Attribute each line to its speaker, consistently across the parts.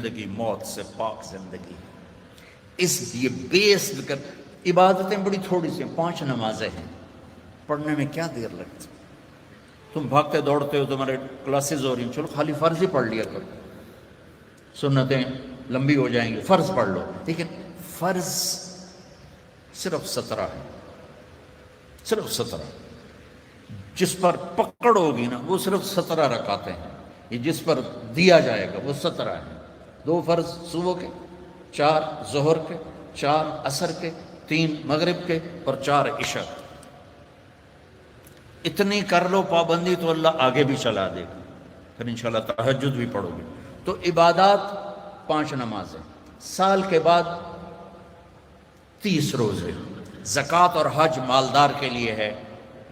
Speaker 1: زندگی موت سے پاک زندگی. اس لیے بیس کر عبادتیں بڑی تھوڑی سی 5 نمازیں ہیں، پڑھنے میں کیا دیر لگتی. تم بھاگتے دوڑتے ہو، تمہارے کلاسز ہو رہی ہیں، چلو خالی فرض ہی پڑھ لیا کرو، سنتیں لمبی ہو جائیں گی، فرض پڑھ لو. لیکن فرض صرف 17 ہے، صرف 17. جس پر پکڑ ہوگی نا وہ صرف 17 رکعتیں ہیں. یہ جس پر دیا جائے گا وہ 17 ہیں. 2 فرض صبح کے، 4 ظہر کے، 4 عصر کے، 3 مغرب کے اور 4 عشاء کے. اتنی کر لو پابندی تو اللہ آگے بھی چلا دے گا. پھر انشاءاللہ تہجد بھی پڑھو گے. تو عبادات 5 نمازیں، سال کے بعد 30 روزے. زکوٰۃ اور حج مالدار کے لیے ہے،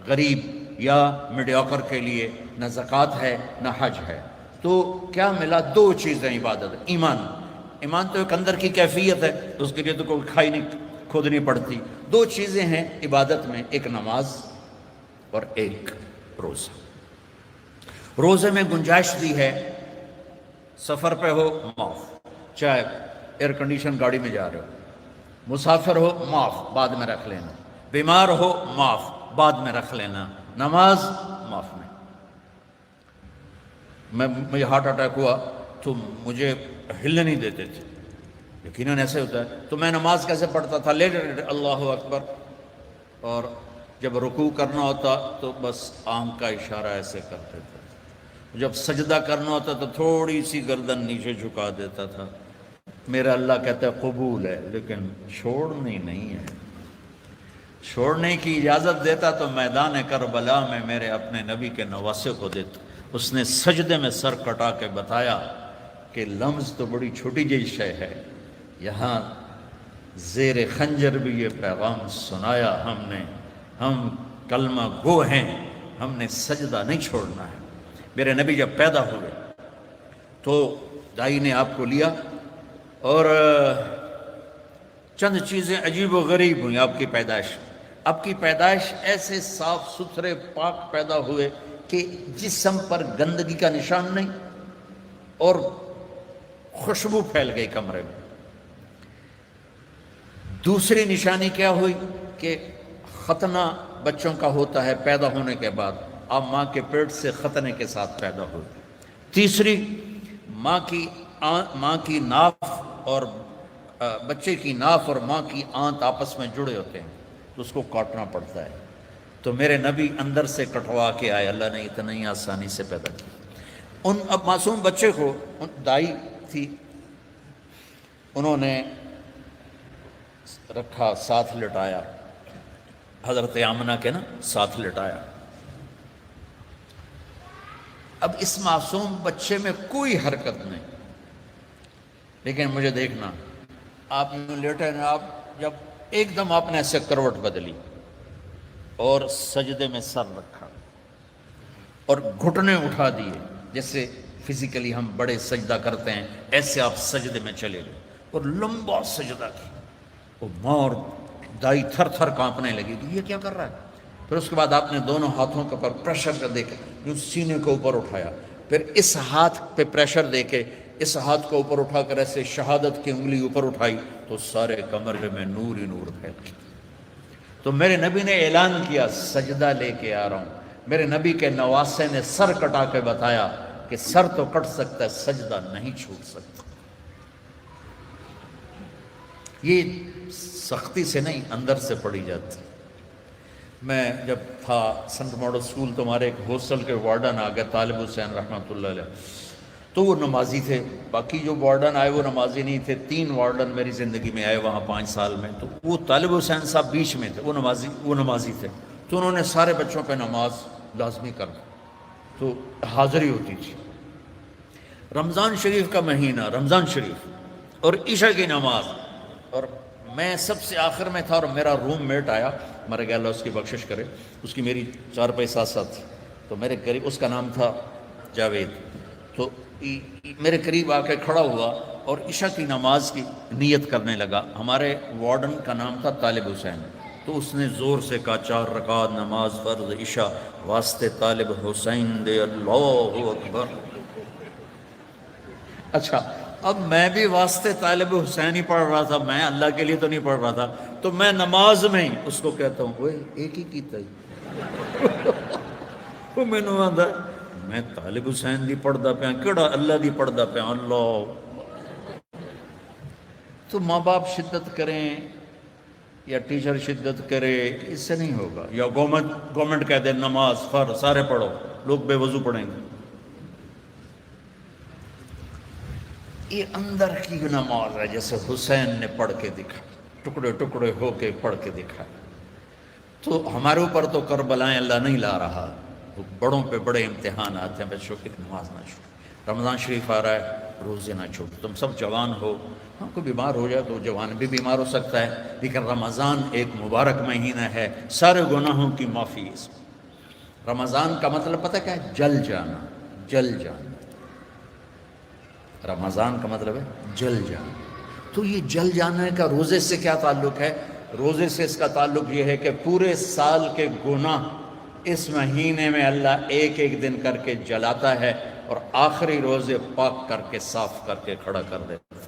Speaker 1: غریب یا میڈیوکر کے لیے نہ زکوٰۃ ہے نہ حج ہے. تو کیا ملا؟ 2 چیزیں عبادت. ایمان تو ایک اندر کی کیفیت ہے، اس کے لیے تو کوئی کھائی نہیں کھودنی پڑتی. 2 چیزیں ہیں عبادت میں، ایک نماز اور ایک روزہ. روزے میں گنجائش دی ہے، سفر پہ ہو معاف، چاہے ایئر کنڈیشن گاڑی میں جا رہے ہو، مسافر ہو معاف بعد میں رکھ لینا، بیمار ہو معاف بعد میں رکھ لینا، نماز معاف میں. مجھے ہارٹ اٹیک ہوا تو مجھے ہلنے نہیں دیتے تھے، یقیناً ایسے ہوتا ہے. تو میں نماز کیسے پڑھتا تھا؟ لیٹ اللہ اکبر، اور جب رکوع کرنا ہوتا تو بس آنکھ کا اشارہ ایسے کرتے تھے. جب سجدہ کرنا ہوتا تو تھوڑی سی گردن نیچے جھکا دیتا تھا. میرا اللہ کہتا ہے قبول ہے، لیکن چھوڑنی نہیں ہے. چھوڑنے کی اجازت دیتا تو میدان کربلا میں میرے اپنے نبی کے نواسے کو دیتا. اس نے سجدے میں سر کٹا کے بتایا کہ لمز تو بڑی چھوٹی جی شے ہے، یہاں زیر خنجر بھی یہ پیغام سنایا ہم نے، ہم کلمہ گو ہیں، ہم نے سجدہ نہیں چھوڑنا ہے. میرے نبی جب پیدا ہوئے تو دائی نے آپ کو لیا، اور چند چیزیں عجیب و غریب ہوئیں آپ کی پیدائش. آپ کی پیدائش ایسے صاف ستھرے پاک پیدا ہوئے کہ جسم پر گندگی کا نشان نہیں، اور خوشبو پھیل گئی کمرے میں. دوسری نشانی کیا ہوئی کہ ختنہ بچوں کا ہوتا ہے پیدا ہونے کے بعد، آپ ماں کے پیٹ سے ختنے کے ساتھ پیدا ہوئے. تیسری، ماں کی ناف اور بچے کی ناف اور ماں کی آنت آپس میں جڑے ہوتے ہیں تو اس کو کاٹنا پڑتا ہے. تو میرے نبی اندر سے کٹوا کے آئے، اللہ نے اتنا ہی آسانی سے پیدا کیا. اب معصوم بچے کو دائی تھی، انہوں نے رکھا، ساتھ لٹایا، حضرت آمنہ کے ساتھ لٹایا. اب اس معصوم بچے میں کوئی حرکت نہیں، لیکن مجھے دیکھنا، آپ لیٹے نا، آپ جب ایک دم آپ نے ایسے کروٹ بدلی اور سجدے میں سر رکھا اور گھٹنے اٹھا دیے، جیسے فزیکلی ہم بڑے سجدہ کرتے ہیں ایسے آپ سجدے میں چلے گئے اور لمبا سجدہ کیا. وہ ماں اور دائی تھر تھر کانپنے لگی کہ یہ کیا کر رہا ہے. پھر اس کے بعد آپ نے دونوں ہاتھوں کے اوپر پریشر کر دے کے جو سینے کو اوپر اٹھایا، پھر اس ہاتھ پہ پریشر دے کے اس ہاتھ کو اوپر اٹھا کر ایسے شہادت کی انگلی اوپر اٹھائی تو سارے کمرے میں نور ہی نور پھیل گیا. تو میرے نبی نے اعلان کیا سجدہ لے کے آ رہا ہوں. میرے نبی کے نواسے نے سر کٹا کے بتایا کہ سر تو کٹ سکتا ہے، سجدہ نہیں چھوٹ سکتا. یہ سختی سے نہیں، اندر سے پڑھی جاتی. میں جب تھا سنٹ ماڈل اسکول تو ہمارے ایک ہاسٹل کے وارڈن آ گئے، طالب حسین رحمۃ اللہ علیہ، تو وہ نمازی تھے. باقی جو وارڈن آئے وہ نمازی نہیں تھے. 3 وارڈن میری زندگی میں آئے وہاں 5 سال میں. تو وہ طالب حسین صاحب بیچ میں تھے، وہ نمازی تھے. تو انہوں نے سارے بچوں پہ نماز لازمی کر دی، تو حاضری ہوتی تھی. رمضان شریف کا مہینہ، رمضان شریف اور عشاء کی نماز، اور میں سب سے آخر میں تھا، اور میرا روم میٹ آیا، مر گیا اللہ اس کی بخشش کرے، اس کی میری 4 پیسہ ساتھ تھی. تو میرے قریب، اس کا نام تھا جاوید، تو میرے قریب آ کے کھڑا ہوا اور عشاء کی نماز کی نیت کرنے لگا. ہمارے وارڈن کا نام تھا طالب حسین. تو اس نے زور سے کہا 4 رکعت نماز فرض عشاء واسطے طالب حسین دے، اللہ اکبر. اچھا، اب میں بھی واسطے طالب حسین ہی پڑھ رہا تھا، میں اللہ کے لیے تو نہیں پڑھ رہا تھا، تو میں نماز میں ہی اس کو کہتا ہوں اوے ایک ہی کیتا ہی وہ میں نے آدھا میں طالب حسین دی پڑھدا پیا کیڑا اللہ دی پڑھدا پیا اللہ۔ تو ماں باپ شدت کریں یا ٹیچر شدت کرے اس سے نہیں ہوگا، یا گورنمنٹ کہہ دے نماز فرض سارے پڑھو، لوگ بے وضو پڑھیں گے۔ یہ اندر کی نماز ہے جیسے حسین نے پڑھ کے دکھا، ٹکڑے ٹکڑے ہو کے پڑھ کے دکھا۔ تو ہمارے اوپر تو کربلائیں اللہ نہیں لا رہا، بڑوں پہ بڑے امتحان آتے ہیں، بچوں کی نماز نہ چھوڑو، رمضان شریف آ رہا ہے روزے نہ چھوڑو، تم سب جوان ہو، ہاں کوئی بیمار ہو جائے تو جوان بھی بیمار ہو سکتا ہے، لیکن رمضان ایک مبارک مہینہ ہے، سارے گناہوں کی معافی ہے۔ رمضان کا مطلب پتہ کیا ہے؟ جل جانا، جل جانا۔ رمضان کا مطلب ہے جل جانا۔ تو یہ جل جانے کا روزے سے کیا تعلق ہے؟ روزے سے اس کا تعلق یہ ہے کہ پورے سال کے گناہ اس مہینے میں اللہ ایک ایک دن کر کے جلاتا ہے اور آخری روزے پاک کر کے صاف کر کے کھڑا کر دیتا ہے۔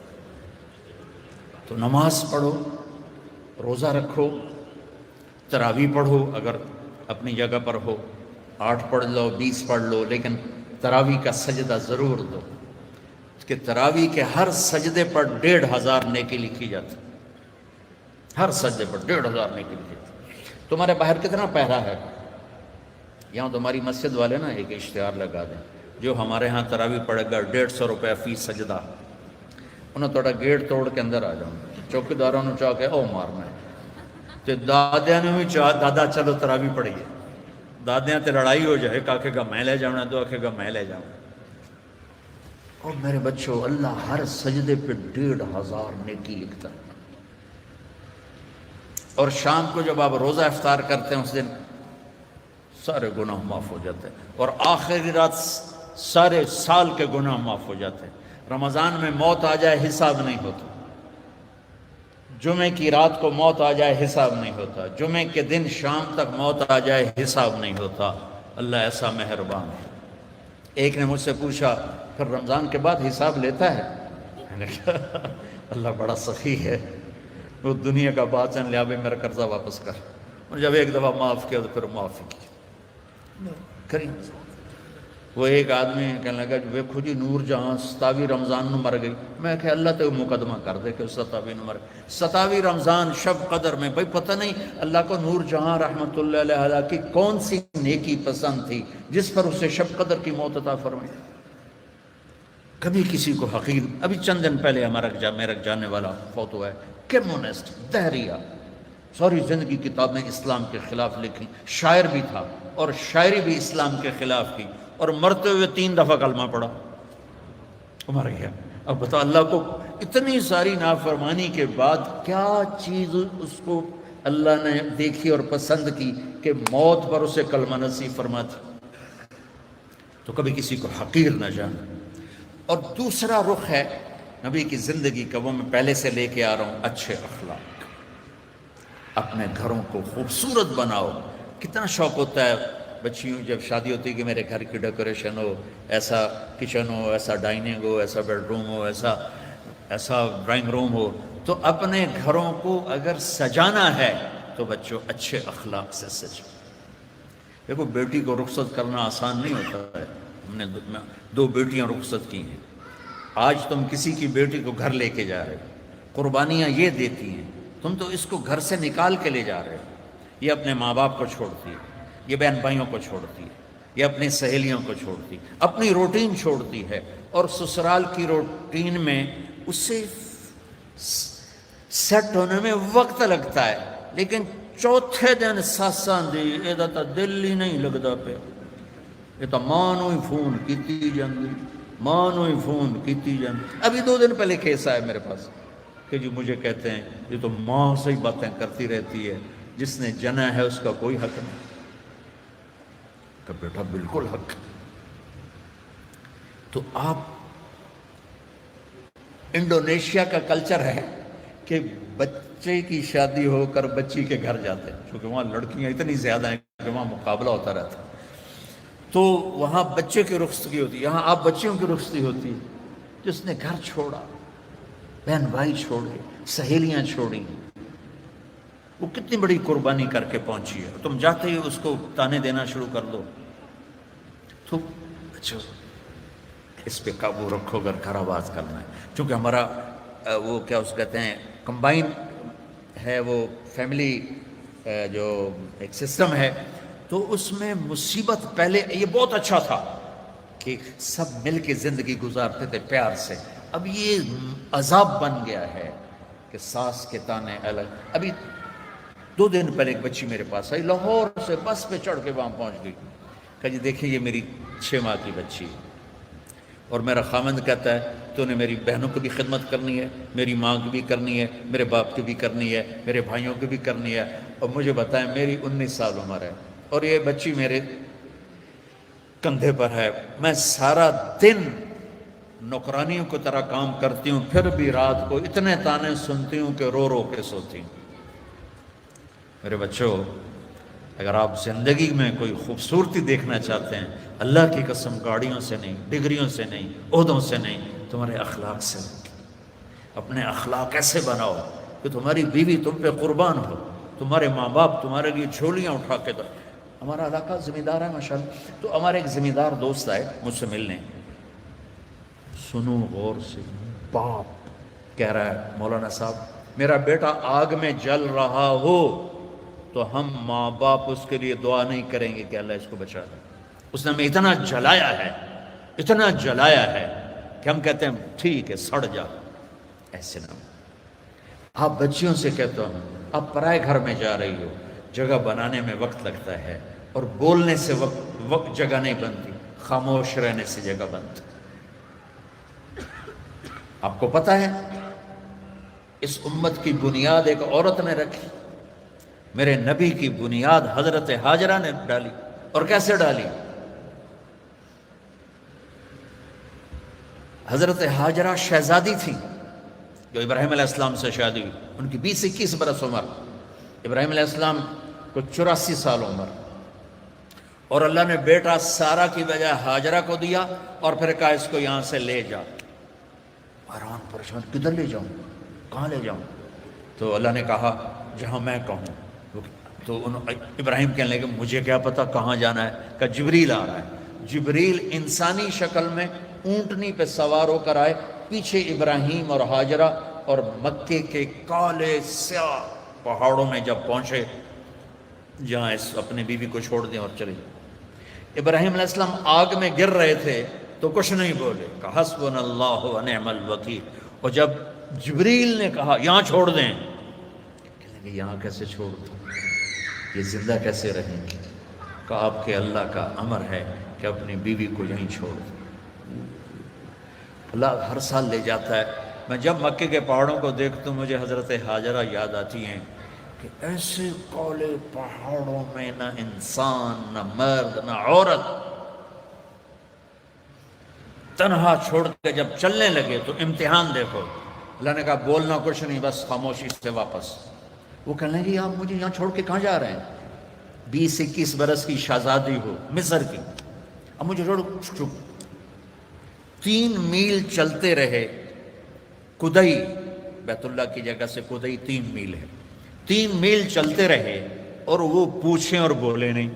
Speaker 1: تو نماز پڑھو، روزہ رکھو، تراویح پڑھو، اگر اپنی جگہ پر ہو 8 پڑھ لو 20 پڑھ لو، لیکن تراویح کا سجدہ ضرور دو کہ تراویح کے ہر سجدے پر 1500 نیکی لکھی جاتی، ہر سجدے پر 1500 نیکی لکھی جاتی۔ تمہارے باہر کتنا پہرا ہے؟ یہاں تمہاری مسجد والے نا ایک اشتہار لگا دیں، جو ہمارے ہاں تراویح پڑے گا 150 روپے فی سجدہ، انہوں تھوڑا گیٹ توڑ کے اندر آ جاؤں، چوکیداروں نے چاہ کے او مارنا ہے، تو دادیاں نے بھی چاہ دادا چلو تراویح پڑھیے، دادیاں تے لڑائی ہو جائے، کاکے گا میں لے جاؤں دو آکھے گا میں لے جاؤں۔ اور میرے بچوں اللہ ہر سجدے پہ 1500 نیکی لکھتا ہے۔ اور شام کو جب آپ روزہ افطار کرتے ہیں اس دن سارے گناہ معاف ہو جاتے ہیں، اور آخری رات سارے سال کے گناہ معاف ہو جاتے ہیں۔ رمضان میں موت آ جائے حساب نہیں ہوتا، جمعے کی رات کو موت آ جائے حساب نہیں ہوتا، جمعے کے دن شام تک موت آ جائے حساب نہیں ہوتا۔ اللہ ایسا مہربان ہے۔ ایک نے مجھ سے پوچھا پھر رمضان کے بعد حساب لیتا ہے؟ میں نے کہا اللہ بڑا سخی ہے، وہ دنیا کا باچن لیا بھی میرا قرضہ واپس کر، اور جب ایک دفعہ معاف کیا تو پھر معافی کی کریں۔ وہ ایک آدمی کہنے لگا ویکھو جی نور جہاں 27 رمضان نو مر گئی، میں کہ اللہ تو مقدمہ کر دے کہ 27 نو مر گئی، 27 رمضان شب قدر میں، بھائی پتہ نہیں اللہ کو نور جہاں رحمت اللہ علیہ کی کون سی نیکی پسند تھی جس پر اسے شب قدر کی موت عطا فرمائی۔ کبھی کسی کو حقیر، ابھی چند دن پہلے ہمارا میرا جاننے والا فوت ہوا ہے، کمیونسٹ دہریہ، ساری زندگی کتابیں اسلام کے خلاف لکھی، شاعر بھی تھا اور شاعری بھی اسلام کے خلاف کی، اور مرتے ہوئے 3 دفعہ کلمہ پڑھا، مر گیا۔ اب بتا اللہ کو اتنی ساری نافرمانی کے بعد کیا چیز اس کو اللہ نے دیکھی اور پسند کی کہ موت پر اسے کلمہ نصیب فرماتی۔ تو کبھی کسی کو حقیر نہ جانا۔ اور دوسرا رخ ہے نبی کی زندگی کا، وہ میں پہلے سے لے کے آ رہا ہوں، اچھے اخلاق۔ اپنے گھروں کو خوبصورت بناؤ۔ کتنا شوق ہوتا ہے بچیوں جب شادی ہوتی ہے کہ میرے گھر کی ڈیکوریشن ہو، ایسا کچن ہو، ایسا ڈائننگ ہو، ایسا بیڈ روم ہو، ایسا ڈرائنگ روم ہو۔ تو اپنے گھروں کو اگر سجانا ہے تو بچوں اچھے اخلاق سے سجاؤ۔ دیکھو بیٹی کو رخصت کرنا آسان نہیں ہوتا ہے، ہم نے 2 بیٹیاں رخصت کی ہیں، آج تم کسی کی بیٹی کو گھر لے کے جا رہے ہو، قربانیاں یہ دیتی ہیں، تم تو اس کو گھر سے نکال کے لے جا رہے ہو۔ یہ اپنے ماں باپ کو چھوڑتی ہے، یہ بہن بھائیوں کو چھوڑتی ہے، یہ اپنی سہیلیوں کو چھوڑتی ہے، اپنی روٹین چھوڑتی ہے، اور سسرال کی روٹین میں اسے سیٹ ہونے میں وقت لگتا ہے، لیکن چوتھے دن ساساں دی یہ تا دل ہی نہیں لگتا پیا، یہ تو ماں نو ہی فون کیتی جاندی، ماں نو ہی فون کیتی جاندی۔ ابھی 2 دن پہلے کیس آیا میرے پاس کہ جی مجھے کہتے ہیں یہ تو ماں سے ہی باتیں کرتی رہتی ہے، جس نے جنا ہے اس کا کوئی حق نہیں۔ کہ بیٹا بالکل حق۔ تو آپ انڈونیشیا کا کلچر ہے کہ بچے کی شادی ہو کر بچی کے گھر جاتے ہیں، کیونکہ وہاں لڑکیاں اتنی زیادہ ہیں کہ وہاں مقابلہ ہوتا رہتا ہے، تو وہاں بچے کی رخصتی ہوتی ہے، یہاں آپ بچیوں کی رخصتی ہوتی ہے۔ جس نے گھر چھوڑا، بہن بھائی چھوڑے، سہیلیاں چھوڑی، وہ کتنی بڑی قربانی کر کے پہنچی ہے، تم جاتے ہی اس کو تانے دینا شروع کر دو تو اچھا اس پہ قابو رکھو اگر گھر آباد کرنا ہے. چونکہ ہمارا وہ کیا اس کہتے ہیں کمبائن ہے، وہ فیملی جو ایک سسٹم ہے، تو اس میں مصیبت پہلے یہ بہت اچھا تھا کہ سب مل کے زندگی گزارتے تھے پیار سے. اب یہ عذاب بن گیا ہے کہ ساس کے تانے الگ. ابھی 2 دن پہلے ایک بچی میرے پاس آئی، لاہور سے بس پہ چڑھ کے وہاں پہنچ گئی. کہا جی دیکھیں یہ میری 6 ماہ کی بچی ہے، اور میرا خامند کہتا ہے تو نے میری بہنوں کی بھی خدمت کرنی ہے، میری ماں کی بھی کرنی ہے، میرے باپ کی بھی کرنی ہے، میرے بھائیوں کی بھی کرنی ہے. اور مجھے بتائیں میری 19 سال عمر ہے اور یہ بچی میرے کندھے پر ہے. میں سارا دن نوکرانیوں کی طرح کام کرتی ہوں، پھر بھی رات کو اتنے تانے سنتی ہوں کہ رو رو کے سوتی ہوں. میرے بچوں، اگر آپ زندگی میں کوئی خوبصورتی دیکھنا چاہتے ہیں، اللہ کی قسم گاڑیوں سے نہیں، ڈگریوں سے نہیں، عہدوں سے نہیں، تمہارے اخلاق سے. اپنے اخلاق ایسے بناؤ کہ تمہاری بیوی تم پہ قربان ہو، تمہارے ماں باپ تمہارے لیے جھولیاں اٹھا کے دو. ہمارا علاقہ زمیندار ہے ماشاءاللہ، تو ہمارے ایک زمیندار دوست آئے مجھ سے ملنے. سنو غور سے، باپ کہہ رہا ہے مولانا صاحب میرا بیٹا آگ میں جل رہا ہو تو ہم ماں باپ اس کے لیے دعا نہیں کریں گے کہ اللہ اس کو بچا دے. اس نے ہمیں اتنا جلایا ہے، اتنا جلایا ہے کہ ہم کہتے ہیں ٹھیک ہے سڑ جا. ایسے نہ آپ بچیوں سے کہتا ہوں، آپ پرائے گھر میں جا رہی ہو، جگہ بنانے میں وقت لگتا ہے اور بولنے سے وقت جگہ نہیں بنتی، خاموش رہنے سے جگہ بنتی. آپ کو پتہ ہے اس امت کی بنیاد ایک عورت نے رکھی. میرے نبی کی بنیاد حضرت ہاجرہ نے ڈالی. اور کیسے ڈالی؟ حضرت ہاجرہ شہزادی تھی جو ابراہیم علیہ السلام سے شادی ہوئی. ان کی 20-21 برس عمر، ابراہیم علیہ السلام کو 84 سال عمر. اور اللہ نے بیٹا سارا کی بجائے ہاجرہ کو دیا اور پھر کہا اس کو یہاں سے لے جا. حیران پریشان، کدھر لے جاؤں، کہاں لے جاؤں؟ تو اللہ نے کہا جہاں میں کہوں. تو ابراہیم کہنے لگے مجھے کیا پتا کہاں جانا ہے. کہ جبریل آ رہا ہے. جبریل انسانی شکل میں اونٹنی پہ سوار ہو کر آئے، پیچھے ابراہیم اور ہاجرہ، اور مکے کے کالے سیاہ پہاڑوں میں جب پہنچے جہاں اپنے بیوی کو چھوڑ دیں اور چلے. ابراہیم علیہ السلام آگ میں گر رہے تھے تو کچھ نہیں بولے، کہ حسبنا اللہ و نعم الوکیل. اور جب جبریل نے کہا یہاں چھوڑ دیں، کہنے لگے یہاں کیسے چھوڑ دوں، یہ زندہ کیسے رہیں گے؟ کہ آپ کے اللہ کا امر ہے کہ اپنی بیوی کو یہیں چھوڑ دیں. اللہ ہر سال لے جاتا ہے. میں جب مکے کے پہاڑوں کو دیکھتا ہوں مجھے حضرت ہاجرہ یاد آتی ہیں کہ ایسے کالے پہاڑوں میں نہ انسان، نہ مرد، نہ عورت، تنہا چھوڑ کے جب چلنے لگے تو امتحان دیکھو. اللہ نے کہا بولنا کچھ نہیں، بس خاموشی سے واپس. وہ کہنے لگے آپ مجھے یہاں چھوڑ کے کہاں جا رہے ہیں؟ 20-21 برس کی شہزادی ہو مصر کی، اب مجھے چھوڑ. 3 میل چلتے رہے. کدئی بیت اللہ کی جگہ سے کدئی 3 میل ہے. 3 میل چلتے رہے اور وہ پوچھیں اور بولے نہیں.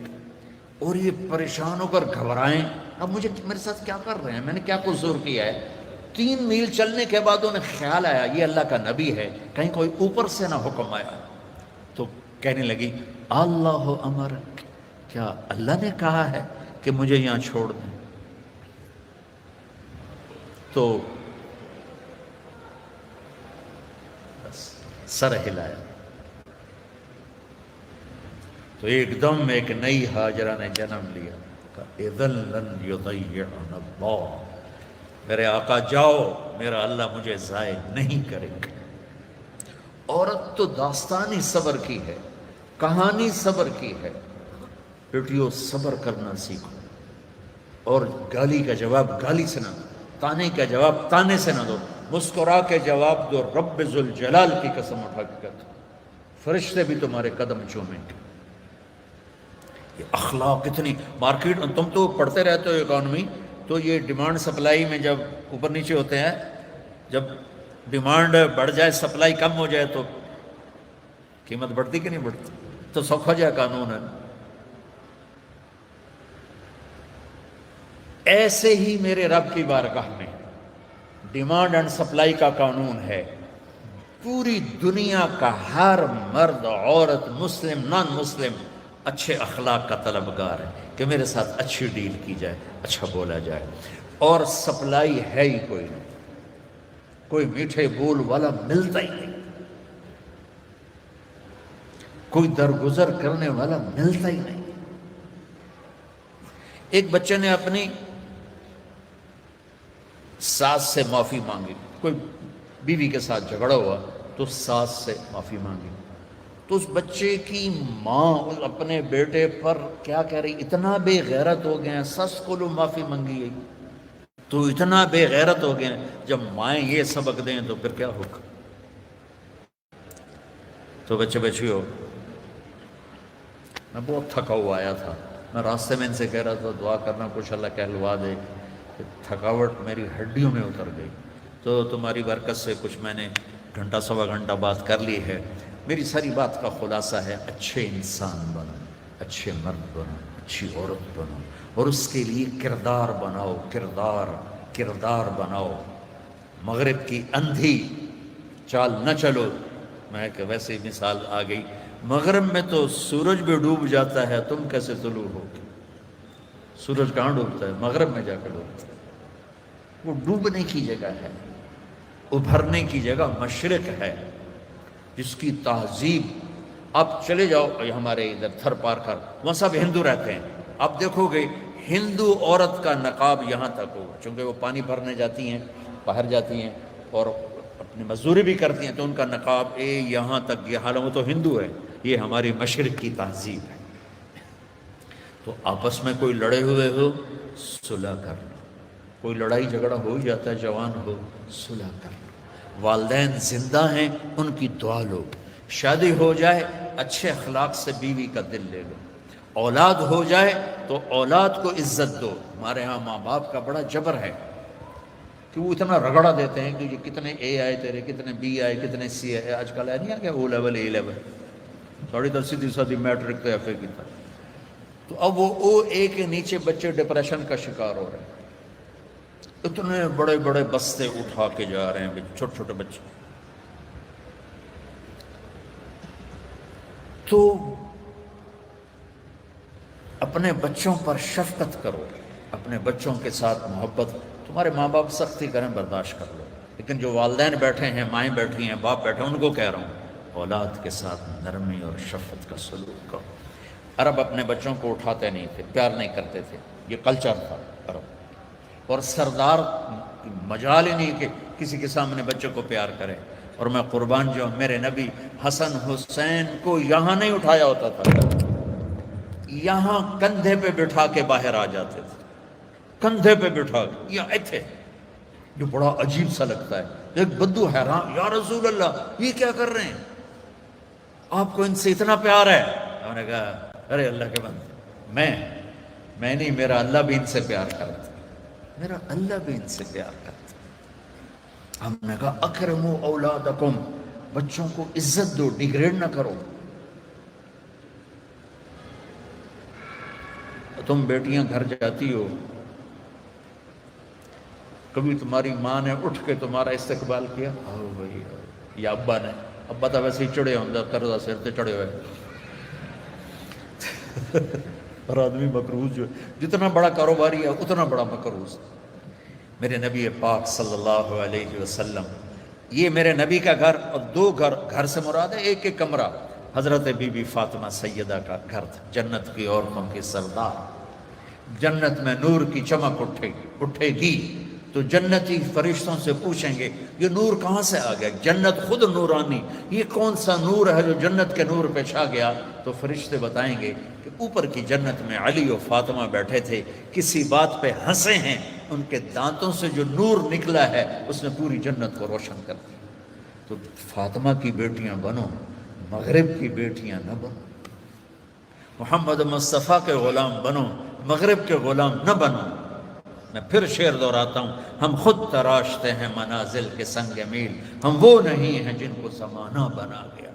Speaker 1: اور یہ پریشان ہو کر گھبرائیں اب مجھے میرے ساتھ کیا کر رہے ہیں، میں نے کیا قصور کیا ہے. 3 میل چلنے کے بعد انہیں خیال آیا یہ اللہ کا نبی ہے، کہیں کوئی اوپر سے نہ حکم آیا. تو کہنے لگی اللہ امر، کیا اللہ نے کہا ہے کہ مجھے یہاں چھوڑ دیں؟ تو بس سر ہلایا. تو ایک دم ایک نئی ہاجرہ نے جنم لیا. اذن لن یضیعنا اللہ، میرے آقا جاؤ، میرا اللہ مجھے ضائع نہیں کرے گا. عورت تو داستانی صبر کی ہے، کہانی صبر کی ہے. بیٹیوں صبر کرنا سیکھو، اور گالی کا جواب گالی سے نہ دو، تانے کا جواب تانے سے نہ دو. مسکرا کے جواب دو، رب ذوالجلال کی قسم اٹھا کے کہتا ہوں فرشتے بھی تمہارے قدم چومیں گے. یہ اخلاق اتنی مارکیٹ، تم تو پڑھتے رہتے ہو اکانومی، تو یہ ڈیمانڈ سپلائی میں جب اوپر نیچے ہوتے ہیں، جب ڈیمانڈ بڑھ جائے سپلائی کم ہو جائے تو قیمت بڑھتی کہ نہیں بڑھتی؟ تو سوکھا جائے قانون ہے۔ ایسے ہی میرے رب کی بارگاہ میں ڈیمانڈ اینڈ سپلائی کا قانون ہے۔ پوری دنیا کا ہر مرد، عورت، مسلم، نان مسلم اچھے اخلاق کا طلبگار ہے کہ میرے ساتھ اچھی ڈیل کی جائے، اچھا بولا جائے، اور سپلائی ہے ہی کوئی نہیں، کوئی میٹھے بول والا ملتا ہی نہیں، کوئی درگزر کرنے والا ملتا ہی نہیں۔ ایک بچے نے اپنی ساس سے معافی مانگی، کوئی بیوی کے ساتھ جھگڑا ہوا تو ساس سے معافی مانگی، تو اس بچے کی ماں اپنے بیٹے پر کیا کہہ رہی، اتنا بے غیرت ہو گئے ہیں، سس کو لو معافی مانگی گئی تو اتنا بے غیرت ہو گئے ہیں۔ جب مائیں یہ سبق دیں تو پھر کیا ہوگا؟ تو بچے بچیوں، میں بہت تھکا ہوا آیا تھا، میں راستے میں ان سے کہہ رہا تھا دعا کرنا کچھ اللہ کہلوا دے، کہ تھکاوٹ میری ہڈیوں میں اتر گئی، تو تمہاری برکت سے کچھ میں نے گھنٹہ سوا گھنٹہ بات کر لی ہے۔ میری ساری بات کا خلاصہ ہے، اچھے انسان بنو، اچھے مرد بنو، اچھی عورت بنو، اور اس کے لیے کردار بناؤ، کردار بناؤ۔ مغرب کی اندھی چال نہ چلو۔ میں کہ ویسے ہی مثال آ گئی، مغرب میں تو سورج بھی ڈوب جاتا ہے، تم کیسے طلوع ہو؟ سورج کہاں ڈوبتا ہے؟ مغرب میں جا کے ڈوبتا ہے۔ وہ ڈوبنے کی جگہ ہے، ابھرنے کی جگہ مشرق ہے، جس کی تہذیب، آپ چلے جاؤ ہمارے ادھر تھر پارکر، وہاں سب ہندو رہتے ہیں، آپ دیکھو گے ہندو عورت کا نقاب یہاں تک ہوگا، چونکہ وہ پانی بھرنے جاتی ہیں، باہر جاتی ہیں اور اپنی مزدوری بھی کرتی ہیں، تو ان کا نقاب یہاں تک، یہ حالانکہ وہ تو ہندو ہے، یہ ہماری مشرق کی تہذیب ہے۔ تو آپس میں کوئی لڑے ہوئے ہو، صلح کر لو، کوئی لڑائی جھگڑا ہو ہی جاتا ہے، جوان ہو، صلح کر لو، والدین زندہ ہیں ان کی دعا لو، شادی ہو جائے اچھے اخلاق سے بیوی کا دل لے لو، اولاد ہو جائے تو اولاد کو عزت دو۔ ہمارے ہاں ماں باپ کا بڑا جبر ہے کہ وہ اتنا رگڑا دیتے ہیں کہ یہ کتنے اے آئے تیرے، کتنے بی آئے، کتنے سی آئے، آج کل ہے نہیں آ گیا او لیول اے لیول، 10.5 میٹرک تو ایف اے کی تھا، تو اب وہ او اے کے نیچے بچے ڈپریشن کا شکار ہو رہے ہیں، اتنے بڑے بڑے بستے اٹھا کے جا رہے ہیں چھوٹے چھوٹے بچے۔ تو اپنے بچوں پر شفقت کرو، اپنے بچوں کے ساتھ محبت، تمہارے ماں باپ سختی کریں برداشت کر لو، لیکن جو والدین بیٹھے ہیں، مائیں بیٹھی ہیں، باپ بیٹھے ہیں، ان کو کہہ رہا ہوں اولاد کے ساتھ نرمی اور شفقت کا سلوک کرو۔ عرب اپنے بچوں کو اٹھاتے نہیں تھے، پیار نہیں کرتے تھے، یہ کلچر تھا عرب، اور سردار مجال ہی نہیں کہ کسی کے سامنے بچے کو پیار کرے۔ اور میں قربان جو میرے نبی حسن حسین کو یہاں نہیں اٹھایا ہوتا تھا، یہاں کندھے پہ بٹھا کے باہر آ جاتے تھے، کندھے پہ بٹھا کے، یہاں ایتھے، جو بڑا عجیب سا لگتا ہے۔ ایک بدو حیران، یا رسول اللہ یہ کیا کر رہے ہیں، آپ کو ان سے اتنا پیار ہے؟ انہوں نے کہا ارے اللہ کے بندے، میں نہیں، میرا اللہ بھی ان سے پیار کرتا، میرا اللہ بھی ان سے پیار کرتا۔ ہم نے کہا اکرموا اولادکم، بچوں کو عزت دو، ڈیگریڈ نہ کرو۔ تم بیٹیاں گھر جاتی ہو، کبھی تمہاری ماں نے اٹھ کے تمہارا استقبال کیا؟ آؤ بھائی، یا ابا نے؟ ابا تو ویسے ہی چڑھے ہوں، قرضہ سر تے چڑھے ہوئے، اور آدمی مقروض جو ہے، جتنا بڑا کاروباری ہے اتنا بڑا مقروض۔ میرے نبی پاک صلی اللہ علیہ وسلم، یہ میرے نبی کا گھر، اور دو گھر سے مراد ہے ایک ایک کمرہ، حضرت بی بی فاطمہ سیدہ کا گھر تھا، جنت کی عورتوں کی سردار۔ جنت میں نور کی چمک اٹھے گی تو جنتی فرشتوں سے پوچھیں گے یہ نور کہاں سے آ گیا؟ جنت خود نورانی، یہ کون سا نور ہے جو جنت کے نور پہ چھا گیا؟ تو فرشتے بتائیں گے کہ اوپر کی جنت میں علی و فاطمہ بیٹھے تھے، کسی بات پہ ہنسے ہیں، ان کے دانتوں سے جو نور نکلا ہے اس نے پوری جنت کو روشن کر دیا۔ تو فاطمہ کی بیٹیاں بنو، مغرب کی بیٹیاں نہ بنو، محمد مصطفیٰ کے غلام بنو، مغرب کے غلام نہ بنو۔ میں پھر شعر دہراتا ہوں، ہم خود تراشتے ہیں منازل کے سنگ میل، ہم وہ نہیں ہیں جن کو زمانہ بنا گیا۔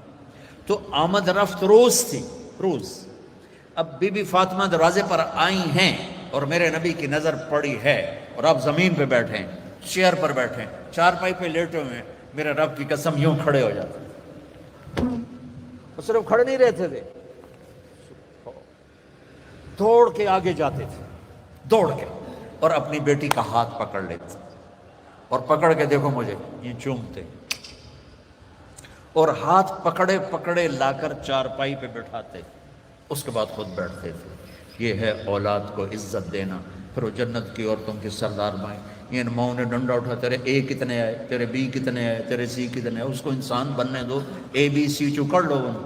Speaker 1: تو آمد رفت روز تھی، روز۔ اب بی بی فاطمہ دروازے پر آئی ہیں اور میرے نبی کی نظر پڑی ہے، اور آپ زمین پہ بیٹھے ہیں، چیئر پر بیٹھے ہیں، چارپائی پہ لیٹے ہوئے ہیں، میرے رب کی قسم یوں کھڑے ہو جاتے، وہ صرف کھڑے نہیں رہتے تھے، دوڑ کے آگے جاتے تھے، دوڑ کے، اور اپنی بیٹی کا ہاتھ پکڑ لیتے اور پکڑ کے دیکھو مجھے یہ چومتے، اور ہاتھ پکڑے پکڑے لا کر چارپائی پہ بٹھاتے، اس کے بعد خود بیٹھتے تھے۔ یہ ہے اولاد کو عزت دینا۔ پھر وہ جنت کی عورتوں کی سردار مائیں، ان ماؤں نے ڈنڈا اٹھا، تیرے اے کتنے آئے، تیرے بی کتنے آئے، تیرے سی کتنے آئے، اس کو انسان بننے دو، اے بی سی چکڑ لو ان۔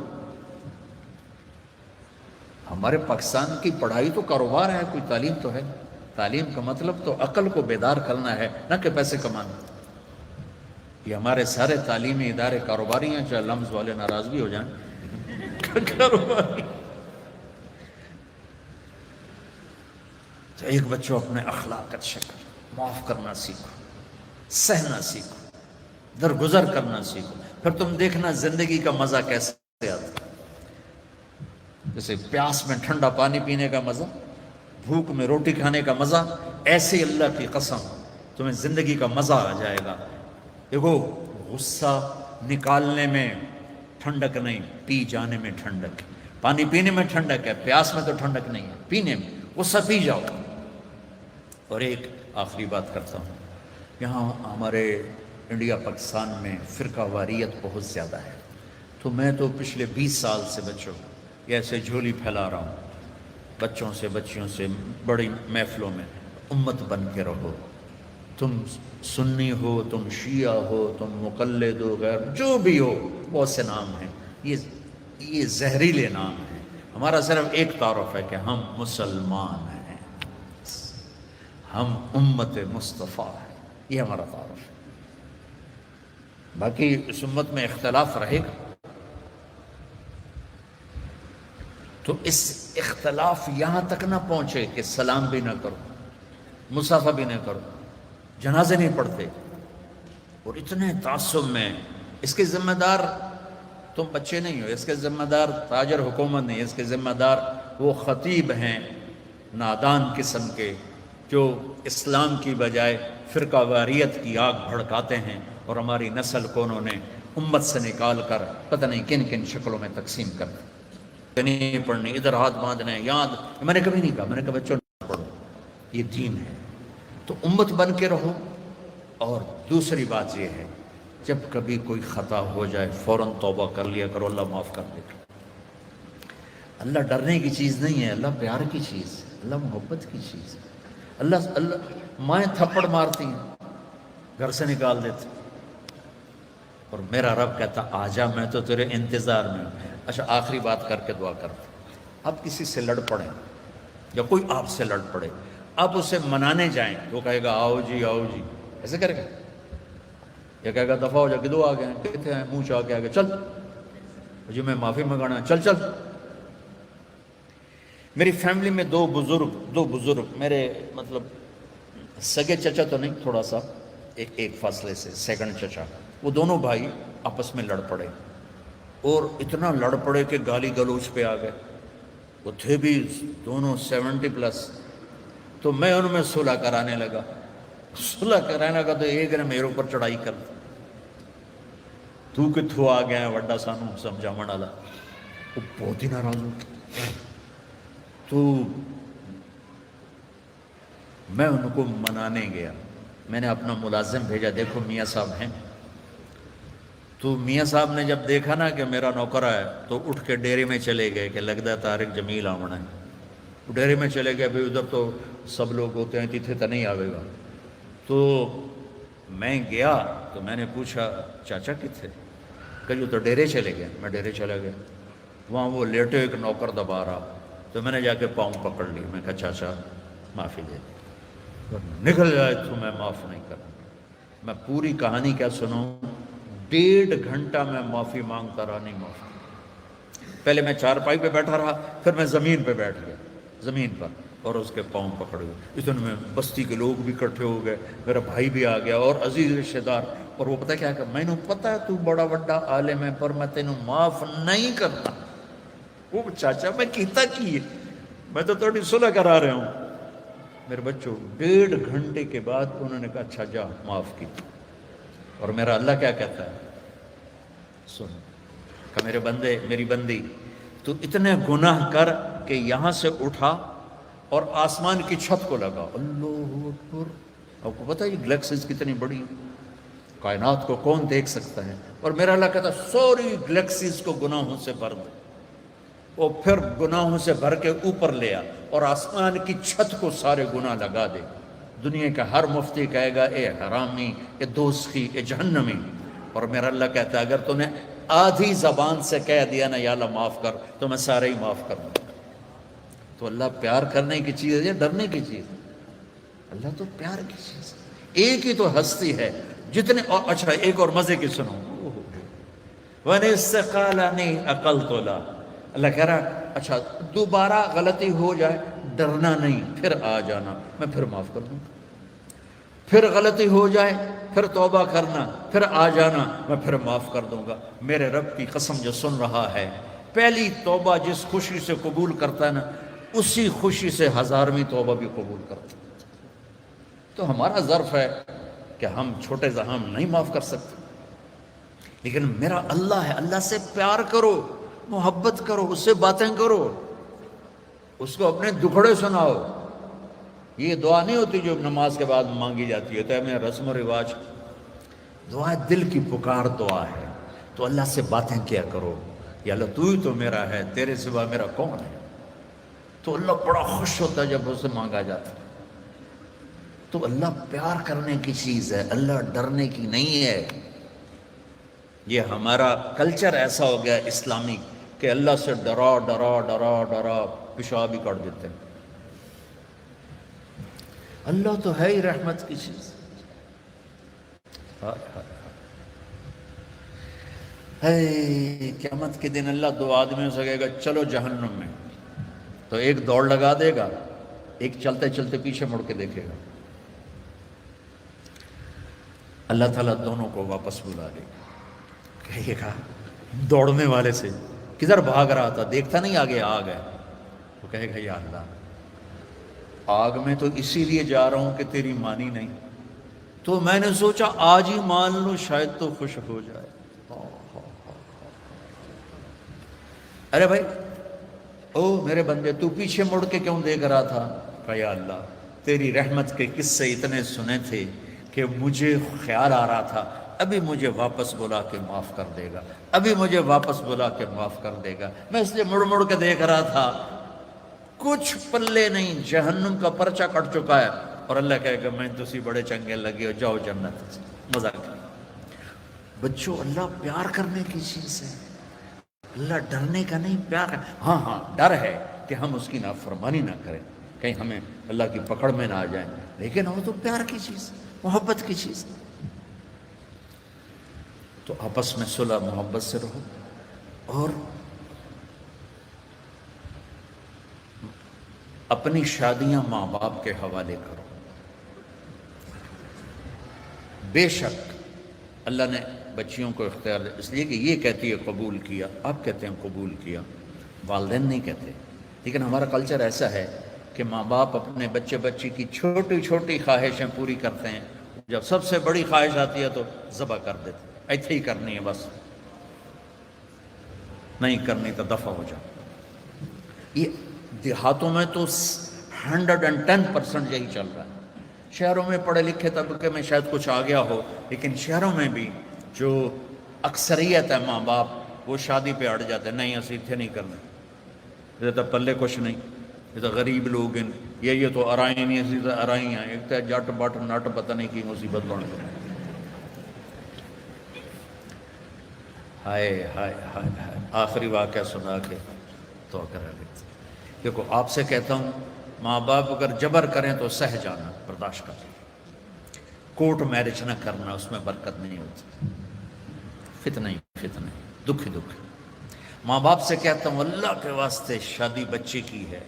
Speaker 1: ہمارے پاکستان کی پڑھائی تو کاروبار ہے، کوئی تعلیم تو ہے؟ تعلیم کا مطلب تو عقل کو بیدار کرنا ہے، نہ کہ پیسے کمانا۔ یہ ہمارے سارے تعلیمی ادارے کاروباری ہیں، چاہے لمز والے ناراض بھی ہو جائیں، کاروباری۔ تو ایک بچوں اپنے اخلاق اچھے کرو، معاف کرنا سیکھو، سہنا سیکھو، درگزر کرنا سیکھو، پھر تم دیکھنا زندگی کا مزہ کیسے آتا ہے۔ جیسے پیاس میں ٹھنڈا پانی پینے کا مزہ، بھوک میں روٹی کھانے کا مزہ، ایسے اللہ کی قسم تمہیں زندگی کا مزہ آ جائے گا۔ دیکھو غصہ نکالنے میں ٹھنڈک نہیں، پی جانے میں ٹھنڈک ہے۔ پانی پینے میں ٹھنڈک ہے، پیاس میں تو ٹھنڈک نہیں ہے، پینے میں غصہ پی جاؤ۔ اور ایک آخری بات کرتا ہوں، یہاں ہمارے انڈیا پاکستان میں فرقہ واریت بہت زیادہ ہے، تو میں تو پچھلے 20 سال سے بچوں یہ ایسے جھولی پھیلا رہا ہوں بچوں سے، بچیوں سے، بڑی محفلوں میں، امت بن کے رہو۔ تم سنی ہو، تم شیعہ ہو، تم مقلد ہو، غیر جو بھی ہو، بہت سے نام ہیں، یہ زہریلے نام ہیں۔ ہمارا صرف ایک تعارف ہے کہ ہم مسلمان ہیں، ہم امت مصطفیٰ ہیں، یہ ہمارا تعارف ہے۔ باقی اس امت میں اختلاف رہے گا، تو اس اختلاف یہاں تک نہ پہنچے کہ سلام بھی نہ کرو، مصافحہ بھی نہ کرو، جنازے نہیں پڑھتے، اور اتنے تعصب میں۔ اس کے ذمہ دار تم بچے نہیں ہو، اس کے ذمہ دار تاجر حکومت نہیں، اس کے ذمہ دار وہ خطیب ہیں نادان قسم کے، جو اسلام کی بجائے فرقہ واریت کی آگ بھڑکاتے ہیں، اور ہماری نسل کو انہوں نے امت سے نکال کر پتہ نہیں کن کن شکلوں میں تقسیم کر دی۔ نہیں پڑھنی، ادھر ہاتھ باندھنے، یاد، میں نے کبھی نہیں کہا، میں نے کہا بچوں نہ پڑھو، یہ دین ہے۔ تو امت بن کے رہو۔ اور دوسری بات یہ ہے، جب کبھی کوئی خطا ہو جائے فوراً توبہ کر لیا کرو، اللہ معاف کر دے گا۔ اللہ ڈرنے کی چیز نہیں ہے، اللہ پیار کی چیز ہے، اللہ محبت کی چیز ہے۔ اللہ مائیں تھپڑ مارتی ہیں، گھر سے نکال دیتے، اور میرا رب کہتا آجا، میں تو تیرے انتظار میں ہوں۔ اچھا آخری بات کر کے دعا کرتے، اب کسی سے لڑ پڑیں یا کوئی آپ سے لڑ پڑے، آپ اسے منانے جائیں تو کہے گا آؤ جی آؤ جی، ایسے کرے گا، یا کہے گا دفعہ ہو جا، کدو آ گئے، کتنے ہیں، منہ چاہ کے آ گئے، چل جی میں معافی منگانا، چل چل۔ میری فیملی میں دو بزرگ میرے مطلب سگے چچا تو نہیں، تھوڑا سا ایک فاصلے سے سیکنڈ چچا، وہ دونوں بھائی آپس میں لڑ پڑے، اور اتنا لڑ پڑے کہ گالی گلوچ پہ آ گئے۔ وہ تھے بھی دونوں 70+، تو میں ان میں صلح کرانے لگا، تو ایک نے میرے اوپر چڑھائی کر دی، تو کتھوں آ گیا وڈا سانو سمجھاون والا، وہ بہت ہی ناراض ہو گیا۔ تو میں ان کو منانے گیا، میں نے اپنا ملازم بھیجا، دیکھو میاں صاحب ہیں۔ تو میاں صاحب نے جب دیکھا نا کہ میرا نوکر ہے، تو اٹھ کے ڈیرے میں چلے گئے کہ لگتا ہے طارق جمیل آمنا ہے۔ ڈیرے میں چلے گئے، بھئی ادھر تو سب لوگ ہوتے ہیں، تیتھے تو نہیں آوے گا۔ تو میں گیا تو میں نے پوچھا چاچا کتنے، کہ جو تو ڈیرے چلے گئے۔ میں ڈیرے چلا گیا، وہاں وہ لیٹے ایک نوکر دبا رہا، تو میں نے جا کے پاؤں پکڑ لی، میں کہا چاچا معافی دے دے، نکل جائے تو میں معاف نہیں کروں۔ میں پوری کہانی کیا سناؤں، 1.5 گھنٹہ میں معافی مانگتا رہا، نہیں معافی۔ پہلے میں چارپائی پہ بیٹھا رہا، پھر میں زمین پہ بیٹھ گیا، زمین پر، اور اس کے پاؤں پکڑ گئے. اتنے میں بستی کے لوگ بھی اکٹھے ہو گئے, میرا بھائی بھی آ گیا اور عزیز رشتہ دار. اور وہ پتہ کیا کہ میں نے پتہ ہے تو بڑا بڑا عالم ہے پر میں تینوں معاف نہیں کرتا. وہ چاچا میں کیتا کی میں تو تھوڑی صلح کرا رہا ہوں. میرے بچوں 1.5 گھنٹے کے بعد انہوں نے کہا اچھا جا معاف کی. اور میرا اللہ کیا کہتا ہے سن کہ میرے بندے میری بندی تو اتنے گناہ کر کہ یہاں سے اٹھا اور آسمان کی چھت کو لگا. اللہ اکبر. آپ کو پتہ ہے یہ گلیکسیز کتنی بڑی کائنات کو کون دیکھ سکتا ہے. اور میرا اللہ کہتا ہے سوری گلیکسیز کو گناہوں سے بھر دے. وہ پھر گناہوں سے بھر کے اوپر لیا اور آسمان کی چھت کو سارے گناہ لگا دے. دنیا کا ہر مفتی کہے گا اے حرامی, اے دوزخی, اے جہنمی. اور میرا اللہ کہتا ہے اگر تو نے آدھی زبان سے کہہ دیا نا یا اللہ معاف کر تو میں سارے ہی معاف کر دوں. تو اللہ پیار کرنے کی چیز ہے یا ڈرنے کی چیز ہے؟ اللہ تو پیار کی چیز ہے. ایک ہی تو ہستی ہے جتنے. اور اچھا ایک اور مزے کی سنو. وَنِسْتَقَالَنِي أَقَلْتُ لَا. اللہ کہہ رہا اچھا دوبارہ غلطی ہو جائے ڈرنا نہیں, پھر آ جانا میں پھر معاف کر دوں. پھر غلطی ہو جائے پھر توبہ کرنا, پھر آ جانا میں پھر معاف کر دوں گا. میرے رب کی قسم جو سن رہا ہے, پہلی توبہ جس خوشی سے قبول کرتا ہے نا اسی خوشی سے 1000ویں توبہ بھی قبول کرتا ہے. تو ہمارا ظرف ہے کہ ہم چھوٹے زحام نہیں معاف کر سکتے, لیکن میرا اللہ ہے. اللہ سے پیار کرو, محبت کرو, اس سے باتیں کرو, اس کو اپنے دکھڑے سناؤ. یہ دعا نہیں ہوتی جو نماز کے بعد مانگی جاتی ہے, تو میں رسم و رواج. دعا دل کی پکار دعا ہے. تو اللہ سے باتیں کیا کرو, یا اللہ تو ہی تو میرا ہے, تیرے سوا میرا کون ہے. تو اللہ بڑا خوش ہوتا ہے جب اسے مانگا جاتا ہے. تو اللہ پیار کرنے کی چیز ہے, اللہ ڈرنے کی نہیں ہے. یہ ہمارا کلچر ایسا ہو گیا اسلامی کہ اللہ سے ڈرا ڈرا ڈرا ڈرا پیشاب ہی کر دیتے ہیں. اللہ تو ہے ہی رحمت کی چیز. قیامت کے دن اللہ 2 آدمیوں سے کہے گا چلو جہنم میں, تو ایک دوڑ لگا دے گا, ایک چلتے چلتے پیچھے مڑ کے دیکھے گا. اللہ تعالیٰ دونوں کو واپس بلا لے گا. کہے گا دوڑنے والے سے کدھر بھاگ رہا تھا, دیکھتا نہیں آگے آگ ہے. وہ کہے گا یا اللہ آگ میں تو اسی لیے جا رہا ہوں کہ تیری مانی نہیں, تو میں نے سوچا آج ہی مان لو شاید تو خوش ہو جائے. ارے بھائی او میرے بندے تو پیچھے مڑ کے کیوں دیکھ رہا تھا؟ کہا یا اللہ تیری رحمت کے قصے اتنے سنے تھے کہ مجھے خیال آ رہا تھا ابھی مجھے واپس بلا کے معاف کر دے گا, ابھی مجھے واپس بلا کے معاف کر دے گا. میں اس لیے مڑ مڑ کے دیکھ رہا تھا, کچھ پلے نہیں, جہنم کا پرچہ کٹ چکا ہے. اور اللہ کہے گا میں تسی بڑے چنگے لگے ہو, جاؤ جنت. مزہ کیا بچوں, اللہ پیار کرنے کی چیز ہے, اللہ ڈرنے کا نہیں, پیار کا. ہاں ہاں ڈر ہے کہ ہم اس کی نافرمانی نہ کریں, کہیں ہمیں اللہ کی پکڑ میں نہ آ جائیں, لیکن وہ تو پیار کی چیز, محبت کی چیز. تو آپس میں صلح محبت سے رہو اور اپنی شادیاں ماں باپ کے حوالے کرو. بے شک اللہ نے بچیوں کو اختیار دیا, اس لیے کہ یہ کہتی ہے قبول کیا, آپ کہتے ہیں قبول کیا, والدین نہیں کہتے. لیکن ہمارا کلچر ایسا ہے کہ ماں باپ اپنے بچے بچی کی چھوٹی چھوٹی خواہشیں پوری کرتے ہیں, جب سب سے بڑی خواہش آتی ہے تو ذبح کر دیتے, ایسے ہی کرنی ہے بس, نہیں کرنی تو دفع ہو جاؤ. یہ دیہاتوں میں تو 110% یہی چل رہا ہے. شہروں میں پڑھے لکھے طبقے میں شاید کچھ آ گیا ہو, لیکن شہروں میں بھی جو اکثریت ہے ماں باپ وہ شادی پہ اڑ جاتے ہیں, نہیں اسی اتنے نہیں کرنا, یہ تو پلے کچھ نہیں, یہ تو غریب لوگ ہیں, یہ تو ارائی نہیں, اسی تو ارائی ہیں, ایک تو جٹ بٹ نٹ پتہ نہیں کی مصیبت بن گئی. ہائے ہائے ہائے ہائے, آخری واقعہ سنا کے تو کرا لیتے. دیکھو آپ سے کہتا ہوں ماں باپ اگر جبر کریں تو سہ جانا, برداشت کر. کورٹ میرج نہ کرنا, اس میں برکت نہیں ہوتی, فتنہ ہی فتنہ, دکھ ہی دکھ. ماں باپ سے کہتا ہوں اللہ کے واسطے شادی بچے کی ہے,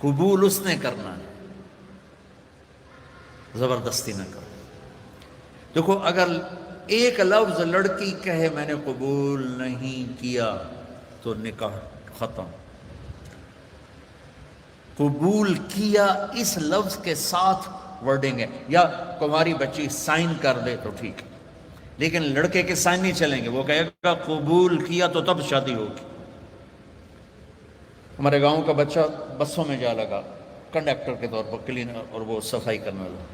Speaker 1: قبول اس نے کرنا ہے، زبردستی نہ کرو۔ دیکھو اگر ایک لفظ لڑکی کہے میں نے قبول نہیں کیا تو نکاح ختم۔ قبول کیا اس لفظ کے ساتھ ورڈنگ ہے، یا تمہاری بچی سائن کر دے تو ٹھیک ہے، لیکن لڑکے کے سائن نہیں چلیں گے، وہ کہے گا قبول کیا تو تب شادی ہوگی۔ ہمارے گاؤں کا بچہ بسوں میں جا لگا کنڈکٹر کے طور پر، کلینر اور وہ صفائی کرنے والا،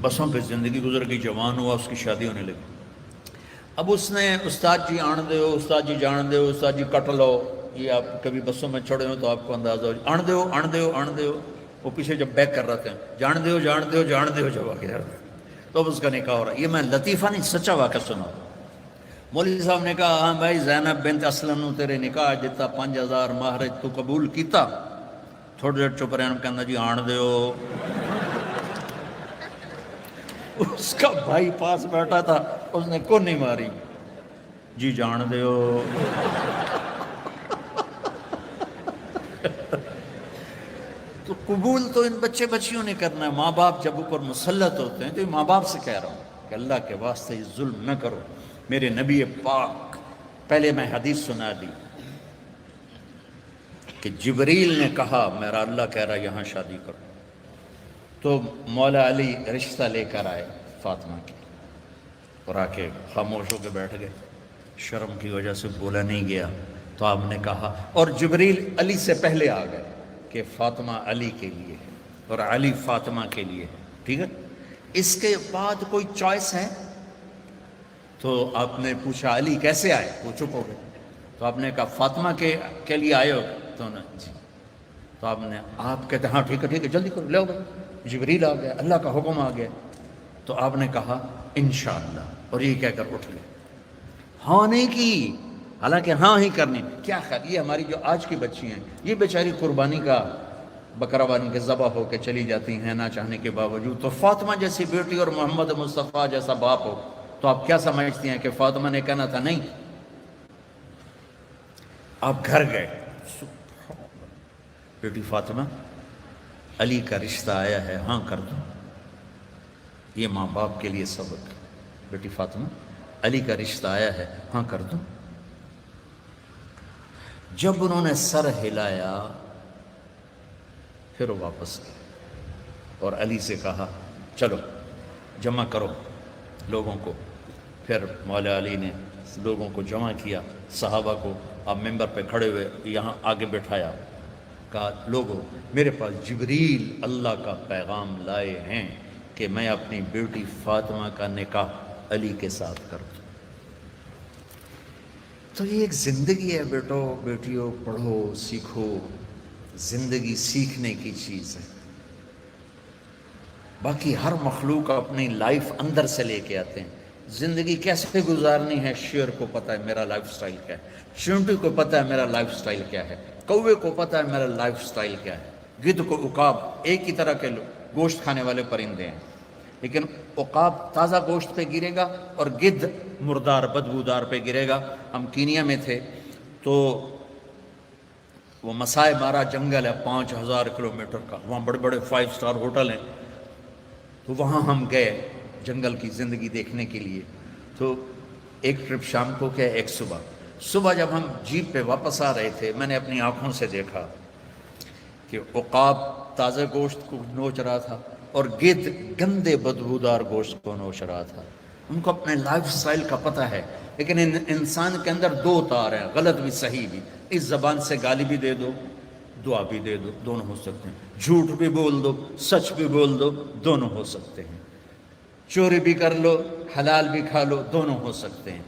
Speaker 1: بسوں پہ زندگی گزر گئی، جوان ہوا، اس کی شادی ہونے لگی۔ اب اس نے استاد جی آن دیو، استاد جی جان دیو، استاد جی کٹ لو، یہ آپ کبھی بسوں میں چڑھے ہو تو آپ کو اندازہ ہو، آن دیو آن دیو آن دیو، وہ پیچھے جب بیک کر رہتے ہیں جان دیو جان دیو جان دیو، جب آگے جا رہے ہیں تو اب اس کا نکاح ہو رہا ہے۔ یہ میں لطیفہ نہیں، سچا واقعہ سنا۔ مولوی صاحب نے کہا ہاں بھائی زینب بنت اسلم نو تیرے نکاح دیتا 5000 مہر تو قبول کیتا؟ تھوڑی دیر چپ رہے، کہنا جی آن دیو۔ اس کا بھائی پاس بیٹھا تھا، اس نے کو نہیں ماری، جی جان دیو۔ تو قبول تو ان بچے بچیوں نے کرنا ہے، ماں باپ جب اوپر مسلط ہوتے ہیں تو یہ ماں باپ سے کہہ رہا ہوں کہ اللہ کے واسطے یہ ظلم نہ کرو۔ میرے نبی پاک، پہلے میں حدیث سنا دی کہ جبریل نے کہا میرا اللہ کہہ رہا یہاں شادی کرو، تو مولا علی رشتہ لے کر آئے فاطمہ کی، اور آ کے خاموش ہو کے بیٹھ گئے، شرم کی وجہ سے بولا نہیں گیا۔ تو آپ نے کہا، اور جبریل علی سے پہلے آ گئے کہ فاطمہ علی کے لیے ہے اور علی فاطمہ کے لیے ہے، ٹھیک ہے۔ اس کے بعد کوئی چوائس ہے؟ تو آپ نے پوچھا علی کیسے آئے؟ وہ چپ ہو گئے۔ تو آپ نے کہا فاطمہ کے لیے آئے ہو؟ تو جی۔ تو آپ کہتے ہاں ٹھیک ہے ٹھیک ہے جلدی کرو، لے آؤ۔ جبریل آ گیا، اللہ کا حکم آ گیا۔ تو آپ نے کہا انشاءاللہ، اور یہ کہہ کر اٹھ گئے، ہاں نہیں کی، حالانکہ ہاں ہی کرنی۔ کیا خیال، یہ ہماری جو آج کی بچی ہیں، یہ بیچاری قربانی کا بکرا بن کے ذبح ہو کے چلی جاتی ہیں نہ چاہنے کے باوجود، تو فاطمہ جیسی بیٹی اور محمد مصطفیٰ جیسا باپ ہو تو آپ کیا سمجھتی ہیں کہ فاطمہ نے کہنا تھا نہیں؟ آپ گھر گئے، بیٹی فاطمہ علی کا رشتہ آیا ہے، ہاں کر دو۔ یہ ماں باپ کے لیے سبق، بیٹی فاطمہ علی کا رشتہ آیا ہے، ہاں کر دو۔ جب انہوں نے سر ہلایا پھر وہ واپس گئے اور علی سے کہا چلو جمع کرو لوگوں کو۔ پھر مولا علی نے لوگوں کو جمع کیا، صحابہ کو آپ ممبر پہ کھڑے ہوئے یہاں آگے بٹھایا، کہا لوگوں میرے پاس جبریل اللہ کا پیغام لائے ہیں کہ میں اپنی بیٹی فاطمہ کا نکاح علی کے ساتھ کر دوں۔ تو یہ ایک زندگی ہے بیٹو بیٹیوں، پڑھو سیکھو، زندگی سیکھنے کی چیز ہے۔ باقی ہر مخلوق اپنی لائف اندر سے لے کے آتے ہیں، زندگی کیسے گزارنی ہے شیر کو پتہ ہے میرا لائف سٹائل کیا ہے، چونٹی کو پتہ ہے میرا لائف سٹائل کیا ہے، کوے کو پتہ ہے میرا لائف سٹائل کیا ہے، گدھ کو عقاب ایک ہی طرح کے گوشت کھانے والے پرندے ہیں، لیکن عقاب تازہ گوشت پہ گرے گا اور گدھ مردار بدبودار پہ گرے گا۔ ہم کینیا میں تھے تو وہ مسائے مارا جنگل ہے 5000 کلومیٹر کا، وہاں بڑے بڑے 5 اسٹار ہوٹل ہیں، تو وہاں ہم گئے جنگل کی زندگی دیکھنے کے لیے۔ تو ایک ٹرپ شام کو کیا ایک صبح جب ہم جیپ پہ واپس آ رہے تھے میں نے اپنی آنکھوں سے دیکھا کہ عقاب تازہ گوشت کو نوچ رہا تھا اور گدھ گندے بدبودار گوشت کو نوچ رہا تھا۔ ان کو اپنے لائف سٹائل کا پتہ ہے، لیکن انسان کے اندر دو تار ہیں، غلط بھی صحیح بھی۔ اس زبان سے گالی بھی دے دو، دعا بھی دے دو، دونوں ہو سکتے ہیں۔ جھوٹ بھی بول دو، سچ بھی بول دو، دونوں ہو سکتے ہیں۔ چوری بھی کر لو، حلال بھی کھا لو، دونوں ہو سکتے ہیں۔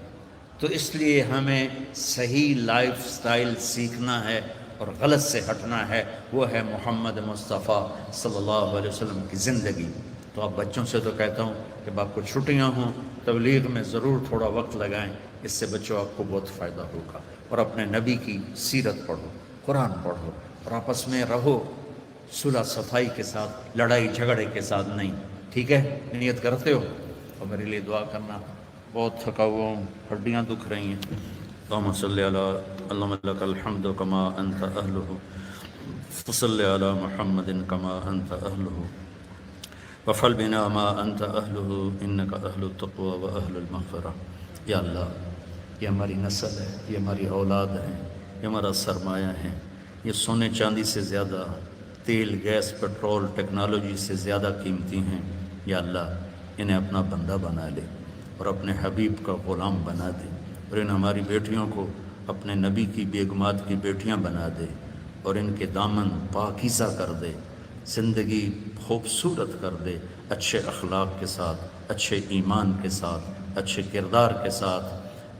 Speaker 1: تو اس لیے ہمیں صحیح لائف سٹائل سیکھنا ہے اور غلط سے ہٹنا ہے، وہ ہے محمد مصطفیٰ صلی اللہ علیہ وسلم کی زندگی۔ تو آپ بچوں سے تو کہتا ہوں کہ آپ کو چھٹیاں ہوں تبلیغ میں ضرور تھوڑا وقت لگائیں، اس سے بچوں آپ کو بہت فائدہ ہوگا، اور اپنے نبی کی سیرت پڑھو، قرآن پڑھو، اور آپس میں رہو صلح صفائی کے ساتھ، لڑائی جھگڑے کے ساتھ نہیں، ٹھیک ہے؟ نیت کرتے ہو؟ اور میرے لیے دعا کرنا، بہت تھکا ہوا ہوں، ہڈیاں دکھ رہی ہیں۔ اللهم صل على اللهم لك الحمد كما أنت أهله فصل على محمد كما أنت أهله وفعل بنا ما أنت أهله إنك أهل التقوى وأهل المغفرة. یا اللہ، یہ ہماری نسل ہے، یہ ہماری اولاد ہے، یہ ہمارا سرمایہ ہے، یہ سونے چاندی سے زیادہ، تیل گیس پیٹرول ٹیکنالوجی سے زیادہ قیمتی ہیں. یا اللہ، انہیں اپنا بندہ بنا لے اور اپنے حبیب کا غلام بنا دے، اور ان ہماری بیٹیوں کو اپنے نبی کی بیگمات کی بیٹیاں بنا دے، اور ان کے دامن پاکیزہ کر دے، زندگی خوبصورت کر دے، اچھے اخلاق کے ساتھ، اچھے ایمان کے ساتھ، اچھے کردار کے ساتھ.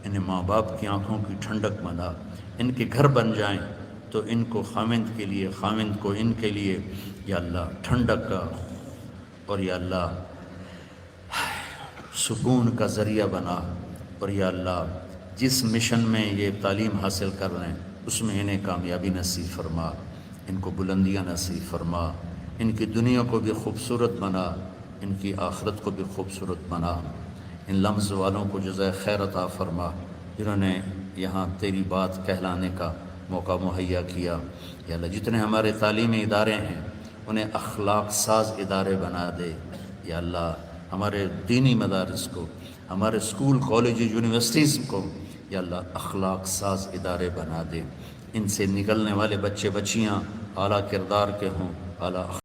Speaker 1: انہیں ماں باپ کی آنکھوں کی ٹھنڈک بنا، ان کے گھر بن جائیں تو ان کو خاوند کے لیے، خاوند کو ان کے لیے یا اللہ ٹھنڈک کا اور یا اللہ سکون کا ذریعہ بنا. اور یا اللہ جس مشن میں یہ تعلیم حاصل کر رہے ہیں اس میں انہیں کامیابی نصیب فرما، ان کو بلندیاں نصیب فرما، ان کی دنیا کو بھی خوبصورت بنا، ان کی آخرت کو بھی خوبصورت بنا. ان لمز والوں کو جزائے خیر عطا فرما جنہوں نے یہاں تیری بات کہلانے کا موقع مہیا کیا. یا اللہ جتنے ہمارے تعلیمی ادارے ہیں انہیں اخلاق ساز ادارے بنا دے. یا اللہ ہمارے دینی مدارس کو، ہمارے اسکول کالج یونیورسٹیز کو یا اللہ اخلاق ساز ادارے بنا دے. ان سے نکلنے والے بچے بچیاں اعلیٰ کردار کے ہوں، اعلیٰ